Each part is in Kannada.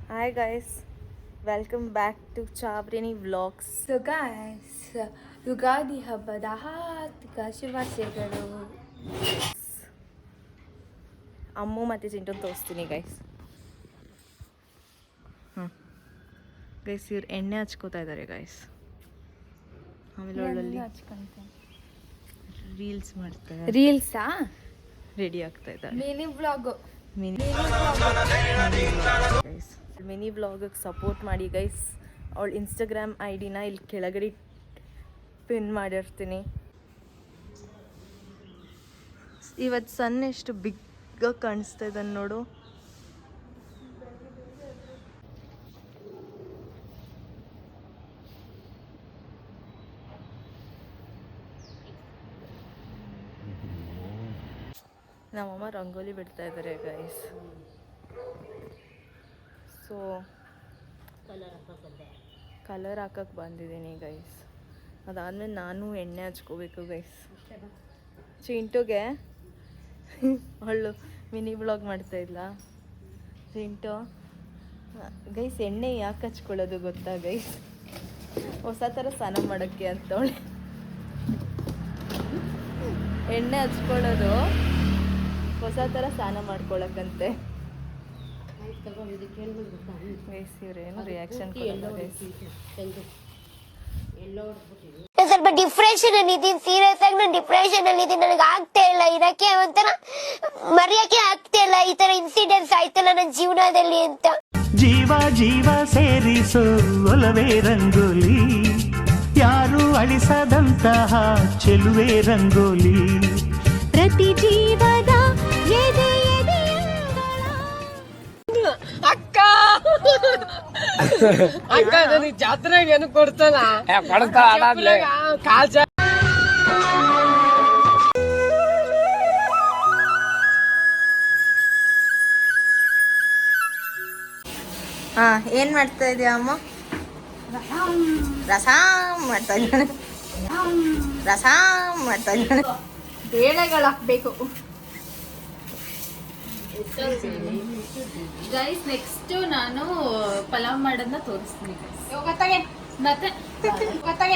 Hi guys, welcome back to Chabrini Vlogs. So guys, Ugadi ಹಬ್ಬದ ಹಾರ್ದಿಕ ಶುಭಾಶಯಗಳು. ಅಮ್ಮು ಮತ್ತು ಚಿಂಟು ತೋರಿಸ್ತೀನಿ ಗೈಸ್. ಗೈಸ್ ಇವ್ರು ಎಣ್ಣೆ ಹಚ್ಕೋತಾ ಇದ್ದಾರೆ ಗೈಸ್. ಆಮೇಲೆ ಒಳ್ಳಲ್ಲಿ ರೀಲ್ಸ್ ಮಾಡ್ತಾರೆ, ರೀಲ್ಸಾ ರೆಡಿ ಆಗ್ತಾ ಇದ್ದಾರೆ. Mini vlog. ಮಿನಿ ವ್ಲಾಗಿಗೆ ಸಪೋರ್ಟ್ ಮಾಡಿ ಗೈಸ್. ಅವಳ ಇನ್ಸ್ಟಾಗ್ರಾಮ್ ಐಡಿನ ಇಲ್ಲಿ ಕೆಳಗಡೆ ಪಿನ್ ಮಾಡಿರ್ತೀನಿ. ಇವತ್ತು ಸನ್ ಎಷ್ಟು ಬಿಗ್ಗಾಗಿ ಕಾಣಿಸ್ತಾ ಇದ್ದಾನೆ ನೋಡು. ನಮ್ಮಮ್ಮ ರಂಗೋಲಿ ಬಿಡ್ತಾ ಇದ್ದಾರೆ ಗೈಸ್. ಸೊ ಕಲರ್ ಹಾಕಕ್ಕೆ ಬಂದಿದ್ದೀನಿ ಗೈಸ್. ಅದಾದಮೇಲೆ ನಾನು ಎಣ್ಣೆ ಹಚ್ಕೋಬೇಕು ಗೈಸ್. ಚಿಂಟುಗೆ ಅವಳು ಮಿನಿ ಬ್ಲಾಗ್ ಮಾಡ್ತಾ ಇಲ್ಲ. ಚಿಂಟು ಗೈಸ್ ಎಣ್ಣೆ ಯಾಕೆ ಹಚ್ಕೊಳ್ಳೋದು ಗೊತ್ತಾ ಗೈಸ್? ಹೊಸ ಥರ ಸ್ನಾನ ಮಾಡೋಕ್ಕೆ ಅಂತವಳೆ ಎಣ್ಣೆ ಹಚ್ಕೊಳ್ಳೋದು, ಹೊಸ ಥರ ಸ್ನಾನ ಮಾಡ್ಕೊಳಕ್ಕಂತೆ ಗೈಸ್. ಇವ್ರೇನು ರಿಯಾಕ್ಷನ್ ಕೊಡಲ್ಲ ಗೈಸ್. ಸ್ವಲ್ಪ ಡಿಪ್ರೆಷನ್ ಅಲ್ಲಿ ಇದೀನಿ, ಸೀರಿಯಸ್ ಆಗಿ ನಾನು ಡಿಪ್ರೆಷನ್ ಅಲ್ಲಿ ಇದೀನಿ. ನನಗೆ ಆಗ್ತಾ ಇಲ್ಲ ಇರಕ್ಕೆ, ಒಂಥರ ಮರೆಯಕ್ಕೆ ಆಗ್ತಾ ಇಲ್ಲ. ಈ ತರ ಇನ್ಸಿಡೆಂಟ್ಸ್ ಆಯ್ತಲ್ಲ ನನ್ನ ಜೀವನದಲ್ಲಿ ಅಂತ. ಜೀವ ಜೀವ ಸೇರಿಸೋ ಒಲವೇ ರಂಗೋಲಿ, ಯಾರು ಅಳಿಸದಂತಹ ಚೆಲುವೆ ರಂಗೋಲಿ. ಪ್ರತಿ ಜೀವದ ಎದೆ ಅಕ್ಕ ಅಕ್ಕ ನನಗೆ ಜಾತ್ರೆಗೆ ಏನು ಕೊಡ್ತಾನ ಕಾಲ್ ಏನು ಮಾಡ್ತಾ ಇದೆಯಾ ಅಮ್ಮ? ರಸಾಮ್ ಮಾಡ್ತಾ ಇದ್ದಾನೆ. ರಸಾಮ್ ಮಾಡ್ತಾ ಇದ್ದಾನೆ. ಬೇಳೆಗಳು ಹಾಕ್ಬೇಕು ಗೈಸ್. ನೆಕ್ಸ್ಟ್ ನಾನು ಪಲಾವ್ ಮಾಡೋದನ್ನ ತೋರಿಸ್ತೀನಿ ಮತ್ತೆ ಮತ್ತೆ ಮತ್ತೆ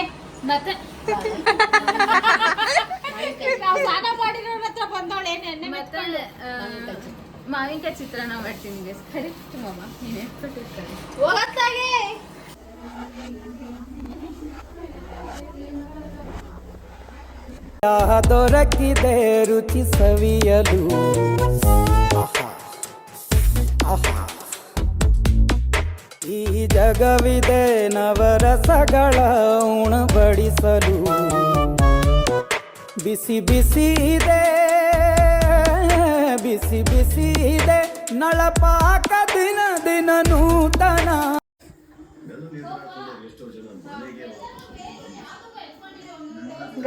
ಮಾವಿನಕಾಯಿ ಚಿತ್ರಾನ್ನ ಮಾಡ್ತೀನಿ ಗೈಸ್. ಕರೆಕ್ಟ್ ಮಾಮ, ನೀನು ಎತ್ಕೊಟ್ಟಿರ್ತಾರೆ. ದೊರಕಿದೆ ರುಚಿ ಸವಿಯಲು, ಈ ಜಗವಿದೆ ನವರಸಗಳ ಉಣಬಡಿಸಲು. ಬಿಸಿ ಬಿಸಿ ಇದೆ, ಬಿಸಿ ಬಿಸಿ ಇದೆ ನಳಪಾಕ, ದಿನ ದಿನ ನೂತನ.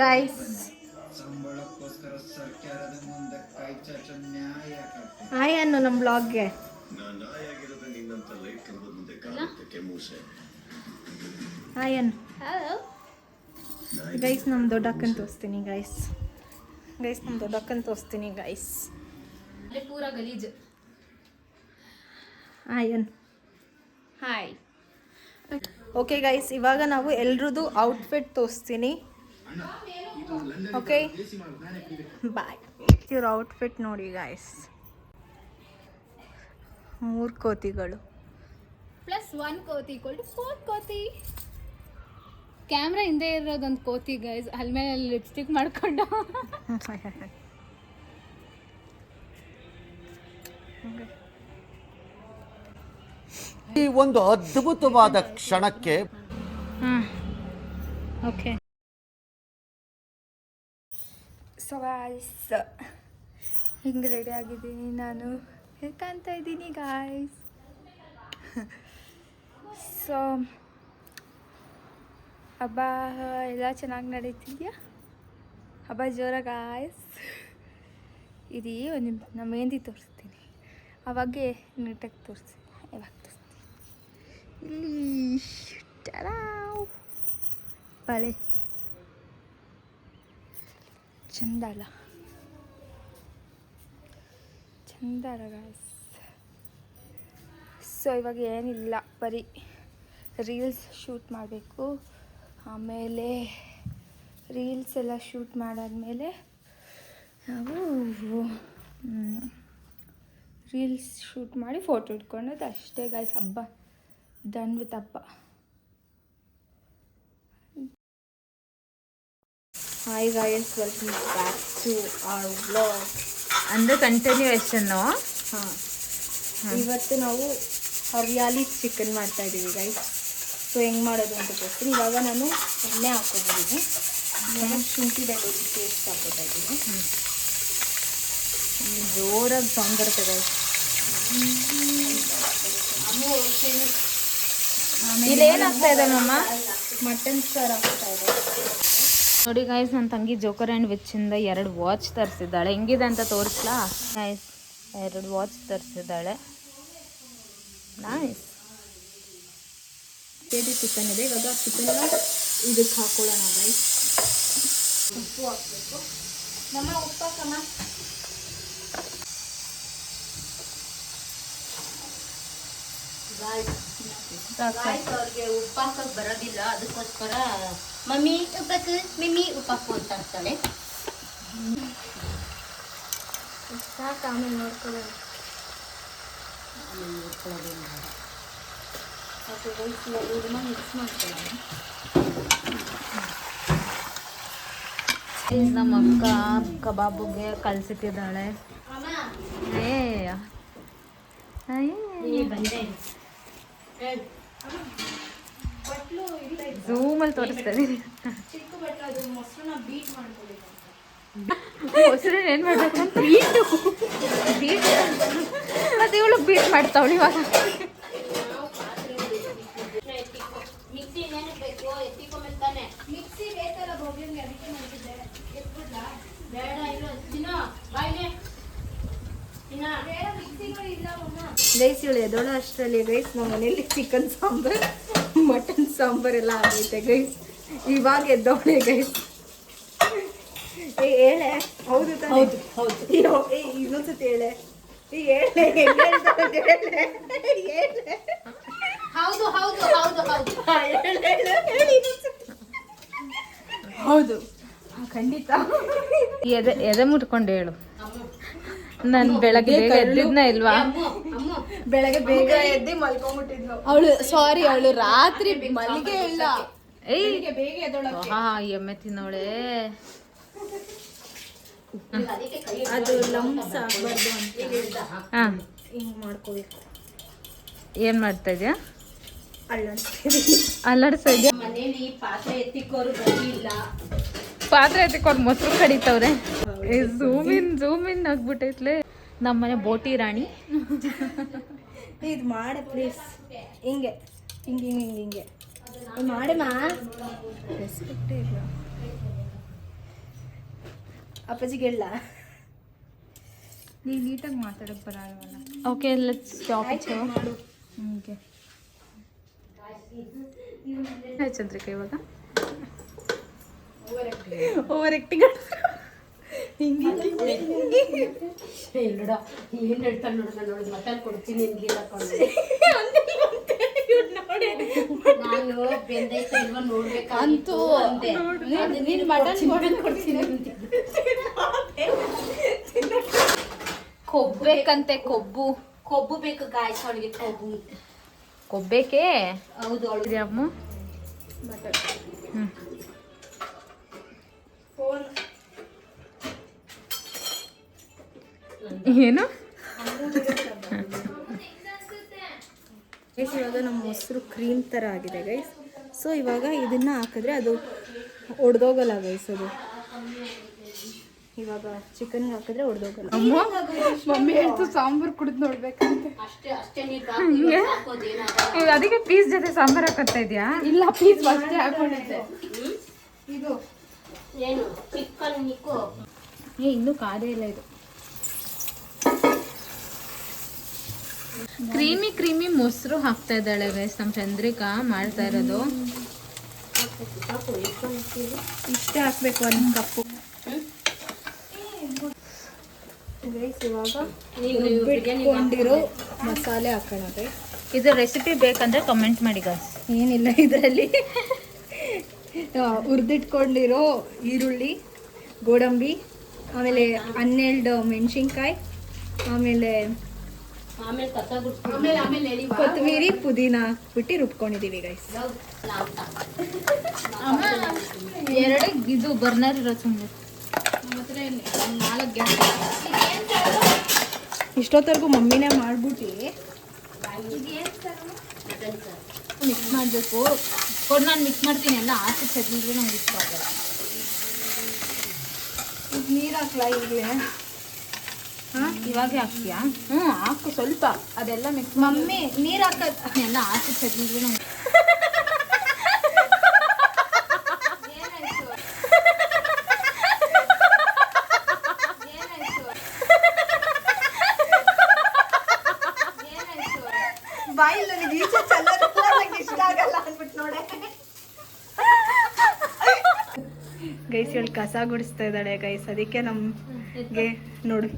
ಗೈಸ್ ಹಾಯ್ ಅನ್ನು ನಮ್ಮ ಬ್ಲಾಗ್ಗೆ. ಹಾಯ್ ಅನ್ನು ಗೈಸ್. ನಮ್ಮ ದೊಡ್ಡಕ್ಕನ ತೋರಿಸ್ತೀನಿ ಗೈಸ್. ನಮ್ಮ ದೊಡ್ಡಕ್ಕನ ತೋರಿಸ್ತೀನಿ ಗೈಸ್. ಪೂರ ಗಲೀಜು. ಹಾಯ್ ಅನ್ನು. ಹಾಯ್. ಓಕೆ ಗೈಸ್, ಇವಾಗ ನಾವು ಎಲ್ರದ್ದು ಔಟ್ಫಿಟ್ ತೋರಿಸ್ತೀನಿ. Okay bye. ಇವ್ರ ಔಟ್ಫಿಟ್ ನೋಡಿ ಗೈಸ್. 3 ಕೋತಿಗಳು +1 ಕೋತಿ = 4 ಕೋತಿ. ಕ್ಯಾಮ್ರಾ ಹಿಂದೆ ಇರೋದೊಂದು ಕೋತಿ ಗೈಸ್, ಅಲ್ಲಿ ಮೇಲೆ ಲಿಪ್ಸ್ಟಿಕ್ ಮಾಡ್ಕೊಂಡು. ಈ ಒಂದು ಅದ್ಭುತವಾದ ಕ್ಷಣಕ್ಕೆ ಓಕೆ. ಸೊ ಗಾಯ್ಸ್, ಹಿಂಗೆ ರೆಡಿ ಆಗಿದ್ದೀನಿ ನಾನು. ಹೇಗೆ ಕಾಣ್ತಾ ಇದ್ದೀನಿ ಗಾಯ್ಸ್? ಸೊ ಹಬ್ಬ ಎಲ್ಲ ಚೆನ್ನಾಗಿ ನಡೀತಿದೆಯಾ? ಹಬ್ಬ ಜೋರ ಗಾಯ್ಸ್. ಇಡೀ ಒಂದು ನಮ್ಮ ಮೆಹಂದಿ ತೋರಿಸ್ತೀನಿ, ಅವಾಗೆ ನೀಟಾಗಿ ತೋರಿಸ್ತೀನಿ. ಇವಾಗ ತೋರಿಸ್ತೀನಿ. ಇಲ್ಲಿ ಟರಾವ್ ಬಳೆ ಚಂದ ಅಲ್ಲ? ಚಂದ ಅಲ್ಲ ಗಾಯ್ಸ್? ಸೊ ಇವಾಗ ಏನಿಲ್ಲ, ಬರೀ ರೀಲ್ಸ್ ಶೂಟ್ ಮಾಡಬೇಕು. ಆಮೇಲೆ ರೀಲ್ಸ್ ಎಲ್ಲ ಶೂಟ್ ಮಾಡಾದ್ಮೇಲೆ ನಾವು ರೀಲ್ಸ್ ಶೂಟ್ ಮಾಡಿ ಫೋಟೋ ಇಟ್ಕೊಳ್ಳೋದು ಅಷ್ಟೇ ಗೈಸ್. ಹಬ್ಬ ಡನ್ ವಿತ್ ಹಬ್ಬ. Hi guys, welcome back to our vlog. ಅಂದರೆ ಕಂಟಿನ್ಯೂಯೇಷನ್ನು. ಹಾಂ, ಇವತ್ತು ನಾವು ಹರಿಯಾಲಿ ಚಿಕನ್ ಮಾಡ್ತಾ ಇದ್ದೀವಿ ಗೈಸ್. ಸೊ ಹೆಂಗೆ ಮಾಡೋದು ಅಂತ ತೋರಿಸ್ತೀನಿ. ಇವಾಗ ನಾನು ಎಣ್ಣೆ ಹಾಕ್ಕೊಂಡಿದ್ದೀನಿ, ಇವಾಗ ಶುಂಠಿ ಬೆಳ್ಳುಳ್ಳಿ ಪೇಸ್ಟ್ ಹಾಕೋತಾ ಇದ್ದೀನಿ. ಜೋರಾಗಿ ಸೌಂಡ್ ಬರುತ್ತೆ ಗೈಸ್. ಇಲ್ಲೇನಾಗ್ತಾ ಇದೆ ಮಮ್ಮ? ಮಟನ್ ಸಾರು ಹಾಕ್ತಾ ಇದೆ ನೋಡಿ ಗೈಸ್, ನನ್ನ ತಂಗಿ ಜೋಕರ್ ಆ್ಯಂಡ್ ವಿಚ್ಚಿಂದ 2 ವಾಚ್ ತರಿಸಿದ್ದಾಳೆ. ಹೆಂಗಿದೆ ಅಂತ ತೋರಿಸ್ಲಾ ಗೈಸ್? 2 ವಾಚ್ ತರಿಸಿದ್ದಾಳೆ. ನೈಸ್. ಕೆಜಿ ಚಿಕನ್ ಇದೆ. ಇವಾಗ ಚಿಕನ್ನ ಇದಕ್ಕೆ ಹಾಕೊಳ್ಳೋಣ ಗೈಸ್. ಉಪ್ಪು ಹಾಕಬೇಕು. ನಮ್ಮ ಉಪ್ಪು ಹಾಕಮ್ಮ. ಅವ್ರಿಗೆ ಉಪ್ಪಾಕಕ್ಕೆ ಬರೋದಿಲ್ಲ, ಅದಕ್ಕೋಸ್ಕರ ಮಮ್ಮಿ ಉಪ್ಪಕ್ಕೆ ಮಿಮ್ಮಿ ಉಪ್ಪಾಕು ಅಂತ ಅಂತಾಳೆ. ಸಾಕು, ಆಮೇಲೆ ನೋಡ್ಕೊಳ್ಳೋಣ. ಓಕೆ ಗೈಸ್, ಇವಾಗ ಇದನ್ನ ಮಿಕ್ಸ್ ಮಾಡ್ಕೊಳ್ಳೋಣ. ನಮ್ಮ ಅಕ್ಕ ಕಬಾಬುಗೆ ಕಳ್ಸಿಟ್ಟಿದ್ದಾಳೆ. ಝೂಮಲ್ಲಿ ತೋರಿಸ್ತಾ ಇದ್ದೀನಿ. ಮೊಸರು ಏನು ಮಾಡ್ಬೇಕಂತ ಬೀಟ್ ಮತ್ತೆ ಇವಳು ಬೀಟ್ ಮಾಡ್ತಾವಳು ಇವಾಗ. ಮಿಕ್ಸಿ ನೆನಬೇಕು, ಎತ್ತಿಕೊಂಬತ್ತಾನೆ. ಮಿಕ್ಸಿ ಬೇಕಲ್ಲ ಬೋಗ್ಲಿಂಗೆ, ಅದಕ್ಕೆ ಮಾಡಿದ್ದೆ. ಎತ್ಬಿಡ್ಲಾ? ಬೇಡ, ಇಲ್ಲ ತಿನ್ನೋ ಬಾಯ್ಲೆ ತಿನ್ನ. ಬೇಡ, ಮಿಕ್ಸಿಗಳು ಇಲ್ಲ ಗೈಸ್. ಇವಳು ಎದೋಳು ಅಷ್ಟರಲ್ಲಿ ಗೈಸ್ ನಮ್ಮ ಮನೇಲಿ ಚಿಕನ್ ಸಾಂಬಾರ್, ಮಟನ್ ಸಾಂಬಾರ್ ಎಲ್ಲ ಆಗೈತೆ ಗೈಸ್. ಇವಾಗ ಎದ್ದವಳೆ ಗೈಸ್. ಹೇಳೆ, ಹೌದು ತಾನೆ? ಹೌದು. ಇನ್ನೊಂದ್ಸತಿ ಹೇಳೆ. ಹೇಳೆ, ಹೇಳೆ. ಹೌದು ಹೌದು ಹೌದು ಹೌದು ಹೌದು, ಖಂಡಿತ. ಎದೆ ಮುಟ್ಕೊಂಡು ಹೇಳು. ನಾನು ಬೆಳಗ್ಗೆ ಬೇಗ ಎದ್ದಿದ್ನ ಇಲ್ವಾ? ಬೆಳಗ್ಗೆ ಬೇಗ ಎದ್ದು ಮಲ್ಕೊಂಡ್ಬಿಟ್ಟಿದ್ಲು ಅವಳು. ಸಾರಿ, ಅವಳು ರಾತ್ರಿ ಮಲ್ಲಿಗೆ ಇಲ್ಲ, ಬೇಗ ಎದ್ದೊಳಕ್ಕೆ. ಹಾ, ಎಮ್ಮೆ ತಿನ್ನೋಳೆ. ಅದು ಲಂಪ್ಸ್ ಆಗ್ಬಾರ್ದು ಅಂತ ಹಾ, ಹಿಂಗ್ ಮಾಡ್ಕೋಬೇಕು. ಏನ್ ಮಾಡ್ತಾ ಇದೀಯಾ? ಅಲ್ಲಾಡ್ಸ್ತೀವಿ. ಅಲ್ಲಾಡ್ಸ್ತಾ ಇದೆಯಾ? ಮನೇಲಿ ಪಾತ್ರೆ ಎತ್ತಿಕೋರು ಬಂದಿಲ್ಲ. ಪಾತ್ರೆ ಎತ್ತಿಕೊಂಡು ಮೊಸರು ಕಡಿತವ್ರೆ. Zoom in ಆಗ್ಬಿಟ್ಟೈತ್ಲೆ. ನಮ್ಮನೆ ಬೋಟಿ ರಾಣಿ. ಇದು ಮಾಡ ಪ್ಲೀಸ್. ಹಿಂಗೆ ಹಿಂಗೆ ಹಿಂಗೆ ಹಿಂಗೆ ಮಾಡಮ್ಮ. ರೆಸ್ಪೆಕ್ಟೇ ಇಲ್ಲ. ಅಪ್ಪಾಜಿಗೆ ಹೇಳ, ನೀವು ನೀಟಾಗಿ ಮಾತಾಡೋಕ್ಕೆ ಬರಲ್ವಲ್ಲ. Okay, let's stop it. ಮಾಡು. ಓಕೆ, ಚಂದ್ರಿಕಾ ಇವಾಗ ಓವರ್ ಆಕ್ಟಿಂಗ್. ನೋಡ ಏನ್ ಹೇಳ್ತಾಳೆ ನೋಡ, ನೋಡಿ ಮಟನ್ ಕೊಡ್ತೀನಿ ನಿನ್ಗಿಲ್ಲ ನಾನು ಬೆಂದೈತೆ ಇಲ್ವಾ ನೋಡ್ಬೇಕಂತೂ ಅಂದೆ. ನೀನ್ ಮಟನ್ ಕೊಡ್ತೀನಿ. ಕೊಬ್ಬೇಕಂತೆ, ಕೊಬ್ಬು ಕೊಬ್ಬು ಬೇಕು ಗಾಯ್ಸ್, ಅವಳಿಗೆ ಕೊಬ್ಬು ಕೊಬ್ಬೇಕೆ. ಹೌದು. ಅವಳಿಗೆ ಅಮ್ಮ ಏನು? ಗೈಸ್, ಇವಾಗ ನಮ್ಮ ಮೊಸರು ಕ್ರೀಮ್ ಥರ ಆಗಿದೆ ಗೈಸ್. ಸೊ ಇವಾಗ ಇದನ್ನ ಹಾಕಿದ್ರೆ ಅದು ಒಡೆದೋಗಲ್ಲ ಗೈಸ್. ಅದು ಇವಾಗ ಚಿಕನ್ ಹಾಕಿದ್ರೆ ಒಡೆದೋಗಲ್ಲ. ಮಮ್ಮಿ ಹೇಳ್ತು ಸಾಂಬಾರು ಕುಡಿದು ನೋಡ್ಬೇಕಂತೆ. ಅಷ್ಟೇ ನೀರು ಹಾಕೋದೇನಾಗ. ಅದಕ್ಕೆ ಪೀಸ್ ಜೊತೆ ಸಾಂಬಾರ್ ಹಾಕತ್ತಾ ಇದೆಯಾ? ಇಲ್ಲ, ಪೀಸ್ ಅಷ್ಟೇ ಹಾಕೊಂಡಿದ್ದೆ. ಇದು ಏನು ಚಿಕನ್ ನಿಕ್ಕು ಇನ್ನೂ ಕಾದೇ ಇಲ್ಲ ಇದು. ಕ್ರೀಮಿ ಮೊಸರು ಹಾಕ್ತಾ ಇದ್ದಾಳೆ ಗೈಸ್ ನಮ್ಮ ಚಂದ್ರಿಕಾ ಮಾಡ್ತಾ ಇರೋದು. ಇಷ್ಟೇ ಹಾಕ್ಬೇಕು, 1 ಕಪ್ಪು ಗೈಸ್. ಇವಾಗ ರುಬ್ಬಿಟ್ಕೊಂಡಿರೋ ಮಸಾಲೆ ಹಾಕೋಣ ಗೈಸ್. ಇದು ರೆಸಿಪಿ ಬೇಕಂದ್ರೆ ಕಮೆಂಟ್ ಮಾಡಿ ಗೈಸ್. ಏನಿಲ್ಲ ಇದರಲ್ಲಿ ಹುರಿದಿಟ್ಕೊಂಡಿರೋ ಈರುಳ್ಳಿ, ಗೋಡಂಬಿ, ಆಮೇಲೆ 12 ಮೆಣಸಿನ್ಕಾಯಿ, ಆಮೇಲೆ ಕೊತ್ತಂಬರಿ, ಪುದೀನ ಹಾಕ್ಬಿಟ್ಟು ರುಬ್ಕೊಂಡಿದೀವಿ ಗೈಸ್. 2 ಇದು ಬರ್ನರ್ ಇರೋ ಸುಮ್ಮನೆ. ಇಷ್ಟೊತ್ತವರೆಗೂ ಮಮ್ಮಿನೇ ಮಾಡ್ಬಿಟ್ಟು ಮಿಕ್ಸ್ ಮಾಡಬೇಕು. ಕೊಡು, ನಾನು ಮಿಕ್ಸ್ ಮಾಡ್ತೀನಿ. ಎಲ್ಲ ಆಚೆ ಚೆಲ್ಲಿದ್ರೆ ನಂಗೆ ಇಷ್ಟ ಆಗಲ್ಲ. ಈಗ ನೀರು ಹಾಕ್ಲಾ ಈಗಲೇ? ಇವಾಗೆ ಹಾಕ್ತೀಯಾ? ಹಾಕು ಸ್ವಲ್ಪ. ಅದೆಲ್ಲ ಮಿಕ್ಸ್ ಮಮ್ಮಿ ನೀರು ಹಾಕೋದು ಎಲ್ಲ ಆಚೆ ಚೆಲ್ಲಿದ್ರೆ ನಂಗೆ ಬಾಯಿ ನನಗೆ ಈಚೆ ಚೆಲ್ಲೋದಿಲ್ಲ, ನಂಗೆ ಇಷ್ಟ ಆಗಲ್ಲ ಅಂದ್ಬಿಟ್ಟು ನೋಡೆ. ಗೈಸ್ ಇವಳು ಕಸ ಗುಡಿಸ್ತಾ ಇದ್ದಾಳೆ ಗೈಸ್. ಅದಕ್ಕೆ ನಮಗೆ ನೋಡು,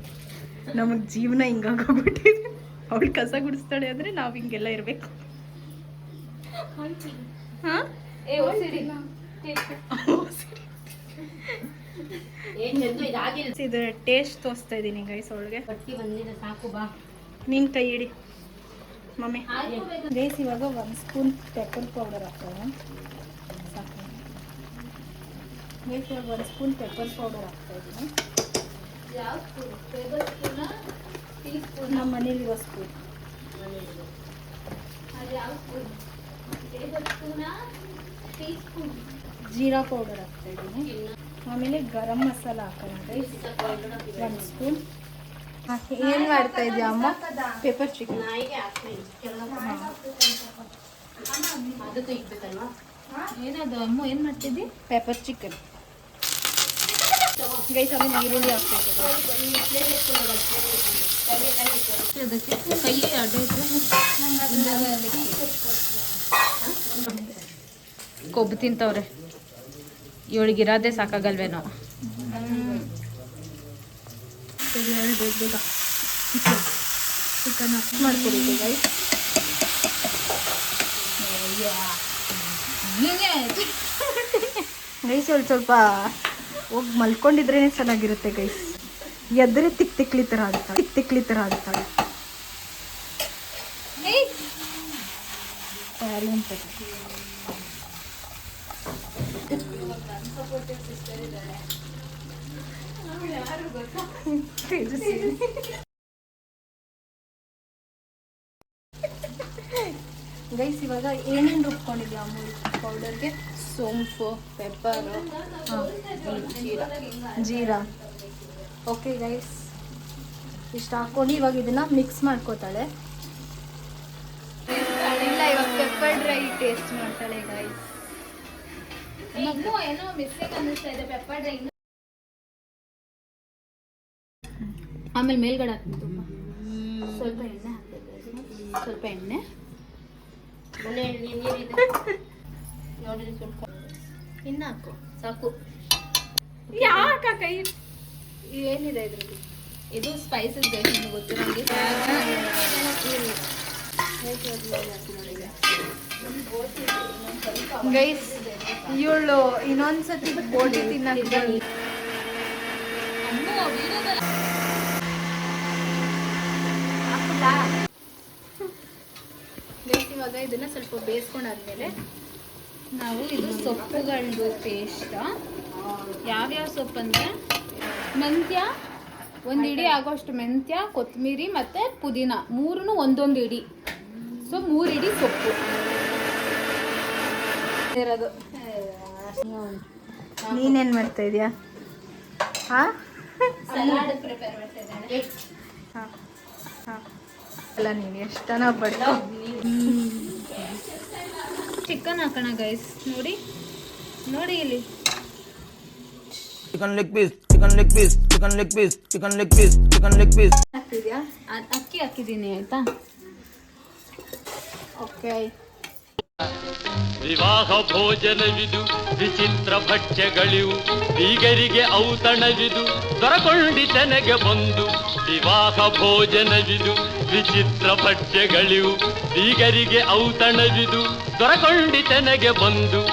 ನಮಗೆ ಜೀವನ ಹಿಂಗಾಗೋಗ್ಬಿಟ್ಟಿದೆ. ಅವಳು ಕಸ ಗುಡಿಸ್ತಾಳೆ ಅಂದರೆ ನಾವು ಹಿಂಗೆಲ್ಲ ಇರಬೇಕು. ಹಾಂ, ಇದು ಟೇಸ್ಟ್ ತೋರಿಸ್ತಾ ಇದ್ದೀನಿ ಗೈಸ್ ಅವಳಿಗೆ. ಸಾಕು ಬಾ. ನಿನ್ನ ಕೈ ಹಿಡಿ ಮಮ್ಮಿ. ಗೈಸ್ ಇವಾಗ 1 ಸ್ಪೂನ್ ಪೆಪ್ಪರ್ ಪೌಡರ್ ಹಾಕ್ತಾರೆ. ಸಾಕು ಗೈಸ್, ಇವಾಗ 1 ಸ್ಪೂನ್ ಪೆಪ್ಪರ್ ಪೌಡರ್ ಹಾಕ್ತಾ ಇದ್ದೀನಿ. ನಮ್ಮ ಮನೇಲಿರೋ ಸ್ಪೂನ್. ಜೀರಾ ಪೌಡರ್ ಹಾಕ್ತಾ ಇದ್ದೀನಿ. ಆಮೇಲೆ ಗರಂ ಮಸಾಲ ಹಾಕೋಣ ಗೈಸ್, 1 ಸ್ಪೂನ್. ಏನು ಮಾಡ್ತಾ ಇದೆಯಾ ಅಮ್ಮ? Pepper chicken. ಏನದು ಅಮ್ಮ ಏನು ಮಾಡ್ತಿದ್ದಿ? Pepper chicken guys. ಆಮೇಲೆ ಈರುಳ್ಳಿ ಹಾಕ್ಬೇಕು. ಅದಕ್ಕೆ ಕೈ ಅಡ್ಡ ಕೊಬ್ಬು ತಿಂತವ್ರೆ. ಇವಳಿಗಿರೋದೇ ಸಾಕಾಗಲ್ವೇನೋ. ಬೇಗ ಚಿಕನ್ ಮಾಡ್ಕೊಬೇಕು ಗೈಸ್. ಗೈಸ್ ಇವಳು ಸ್ವಲ್ಪ ಹೋಗಿ ಮಲ್ಕೊಂಡಿದ್ರೇ ಚೆನ್ನಾಗಿರುತ್ತೆ ಗೈಸ್. ಎದ್ರೆ ತಿಕ್ಲಿ ಥರ ಆಡ್ತಾಳೆ. ಗೈಸ್ ಇವಾಗ ಏನೇನು ರುಬ್ಕೊಂಡಿದ್ಯಾ ಅಮೂಲ್ ಪೌಡರ್ಗೆ? ಸೋಂಪು, ಪೆಪ್ಪರು, ಜೀರಾ. ಓಕೆ ಗೈಸ್, ಇಷ್ಟು ಹಾಕ್ಕೊಂಡು ಇವಾಗ ಇದನ್ನು ಮಿಕ್ಸ್ ಮಾಡ್ಕೋತಾಳೆ. ಇಲ್ಲ, ಇವಾಗ ಪೆಪ್ಪರ್ ಡ್ರೈ ಟೇಸ್ಟ್ ಮಾಡ್ತಾಳೆ ಗೈಸ್. ಏನೋ ಮಿಸ್ಟೇಕ್ ಅನ್ನಿಸ್ತಾ ಇದೆ. ಪೆಪ್ಪರ್ ಡ್ರೈ ಆಮೇಲೆ ಮೇಲ್ಗಡೆ ಹಾಕ್ತೀನಿ ತುಂಬ. ಸ್ವಲ್ಪ ಎಣ್ಣೆ ಹಾಕ್ಬೇಕು. ಸ್ವಲ್ಪ ಎಣ್ಣೆ ನೋಡಿ, ಸ್ವಲ್ಪ ಇನ್ನು ಹಾಕು. ಸಾಕು. ಯಾಕ ಕೈ ಏನಿದೆ ಇದರಲ್ಲಿ? ಇದು ಸ್ಪೈಸಸ್ ಬೇಕು, ನಿಮಗೆ ಗೊತ್ತು ನನಗೆ. ಗೈಸ್ ಇವಳು ಇನ್ನೊಂದ್ಸತಿ ಬೋಟಿ ತಿನ್ನಕ್ಕೆ ಗೈಸ್ ಇವಾಗ ಇದನ್ನ ಸ್ವಲ್ಪ ಬೇಯಿಸ್ಕೊಂಡಾದ್ಮೇಲೆ ನಾವು ಇದು ಸೊಪ್ಪುಗಳದ್ದು ಪೇಸ್ಟ್. ಯಾವ್ಯಾವ ಸೊಪ್ಪು ಅಂದರೆ ಮೆಂತ್ಯ, 1 ಇಡಿ ಆಗೋಷ್ಟು ಮೆಂತ್ಯ, ಕೊತ್ತಂಬರಿ ಮತ್ತು ಪುದೀನ 3 ಒಂದೊಂದು ಇಡಿ. ಸೊ 3 ಇಡಿ ಸೊಪ್ಪು ಇರೋದು. ನೀನೇನು ಮಾಡ್ತಾ ಇದೀಯಾ? ಹಾಂ ಸಲಾಡ್ ಪ್ರಿಪೇರ್ ಮಾಡ್ತಾ ಇದ್ದೇನೆ. ಹಾಂ ಅಲ್ಲ, ನೀನು ಎಷ್ಟನ ಪಡ್ಕೊ. ಚಿಕನ್ ಹಾಕೋಣ ಗೈಸ್. ನೋಡಿ ಇಲ್ಲಿ ಚಿಕನ್ ಲೆಗ್ ಪೀಸ್. ಹಾಕ್ತಿದ್ಯಾ? ಅಕ್ಕಿ ಹಾಕಿದ್ದೀನಿ ಆಯ್ತಾ. ಓಕೆ. ವಿವಾಹ ಭೋಜನವಿದು ವಿಚಿತ್ರ ಭಕ್ಷ್ಯಗಳಿವು, ಬೀಗರಿಗೆ ಔತಣವಿದು ದೊರಕೊಂಡಿತನೆಗೆ ಬಂದು. ವಿವಾಹ ಭೋಜನವಿದು ವಿಚಿತ್ರ ಭಕ್ಷ್ಯಗಳಿವು, ಬೀಗರಿಗೆ ಔತಣವಿದು ದೊರಕೊಂಡಿತೆನಗೆ ಬಂದು